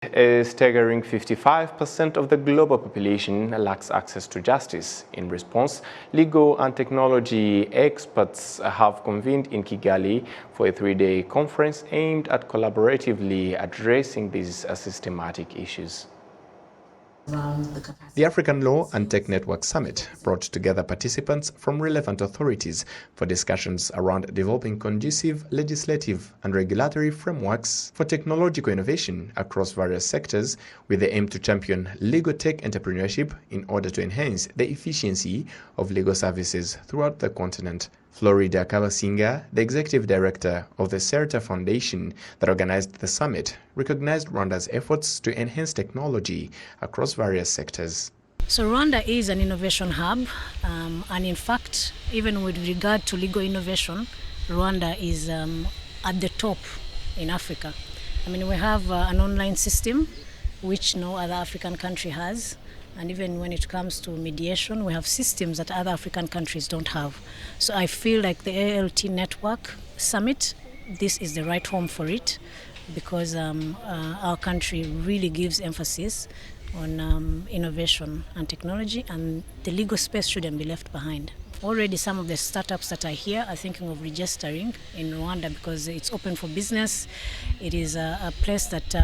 A staggering 55% of the global population lacks access to justice. In response, legal and technology experts have convened in Kigali for a three-day conference aimed at collaboratively addressing these systematic issues. The African Law and Tech Network Summit brought together participants from relevant authorities for discussions around developing conducive legislative and regulatory frameworks for technological innovation across various sectors, with the aim to champion legal tech entrepreneurship in order to enhance the efficiency of legal services throughout the continent. Florida Kavasinga, the executive director of the Serta Foundation that organized the summit, recognized Rwanda's efforts to enhance technology across various sectors. So Rwanda is an innovation hub, and in fact, even with regard to legal innovation, Rwanda is at the top in Africa. I mean, we have an online system which no other African country has. And even when it comes to mediation, we have systems that other African countries don't have. So I feel like the ALT Network Summit, this is the right home for it, because our country really gives emphasis on innovation and technology, and the legal space shouldn't be left behind. Already some of the startups that are here are thinking of registering in Rwanda because it's open for business. It is a place that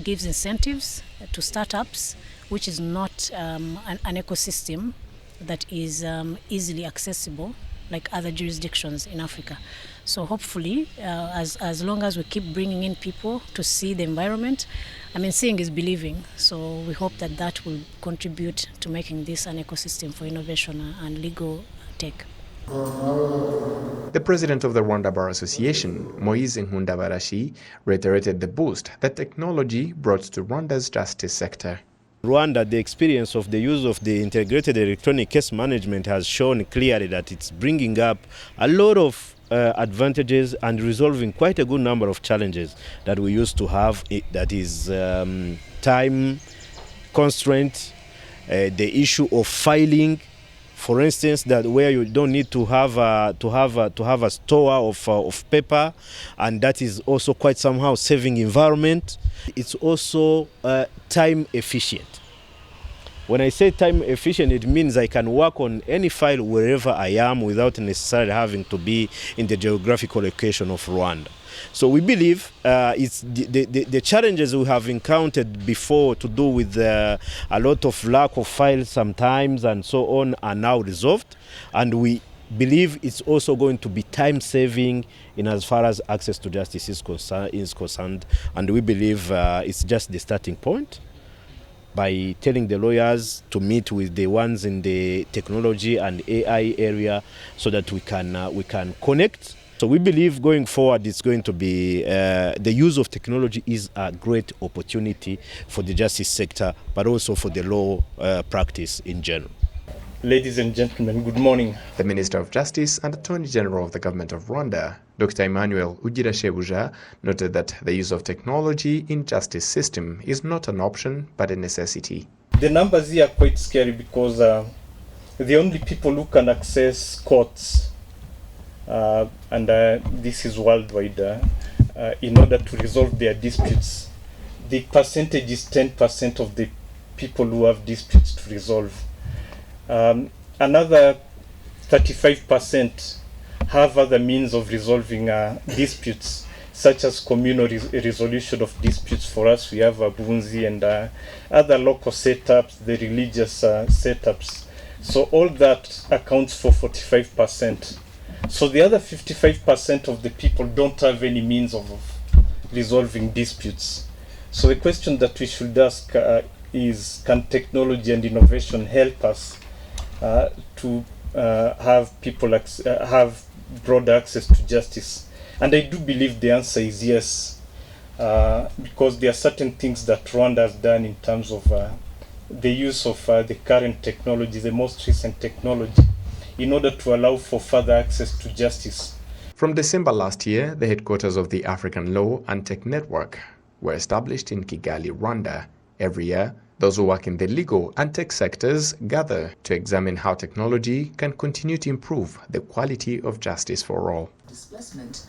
gives incentives to startups, which is not an ecosystem that is easily accessible like other jurisdictions in Africa. So hopefully, as long as we keep bringing in people to see the environment, I mean, seeing is believing. So we hope that that will contribute to making this an ecosystem for innovation and legal tech. The president of the Rwanda Bar Association, Moise Nkundabarashi, reiterated the boost that technology brought to Rwanda's justice sector. Rwanda, the experience of the use of the integrated electronic case management has shown clearly that it's bringing up a lot of advantages and resolving quite a good number of challenges that we used to have. That is time constraint, the issue of filing, for instance, that where you don't need to have a store of paper, and that is also quite somehow saving environment. It's also time efficient. When I say time efficient, it means I can work on any file wherever I am without necessarily having to be in the geographical location of Rwanda. So we believe it's the challenges we have encountered before to do with a lot of lack of files sometimes and so on are now resolved, and we believe it's also going to be time saving in as far as access to justice is concerned, and we believe it's just the starting point by telling the lawyers to meet with the ones in the technology and AI area so that we can connect. So we believe going forward it's going to be the use of technology is a great opportunity for the justice sector, but also for the law practice in general. Ladies and gentlemen, good morning. The Minister of Justice and Attorney General of the Government of Rwanda, Dr. Emmanuel Ugirashebuja, noted that the use of technology in justice system is not an option but a necessity. The numbers here are quite scary because the only people who can access courts, and this is worldwide, in order to resolve their disputes, the percentage is 10% of the people who have disputes to resolve. Another 35% have other means of resolving disputes, such as communal resolution of disputes. For us, we have Bunzi and other local setups, the religious setups. So all that accounts for 45%. So the other 55% of the people don't have any means of resolving disputes. So the question that we should ask is, can technology and innovation help us to have people have broader access to justice? And I do believe the answer is yes, because there are certain things that Rwanda has done in terms of the use of the current technology, the most recent technology, in order to allow for further access to justice. From December last year, the headquarters of the African Law and Tech Network were established in Kigali, Rwanda. Every year, those who work in the legal and tech sectors gather to examine how technology can continue to improve the quality of justice for all. Displacement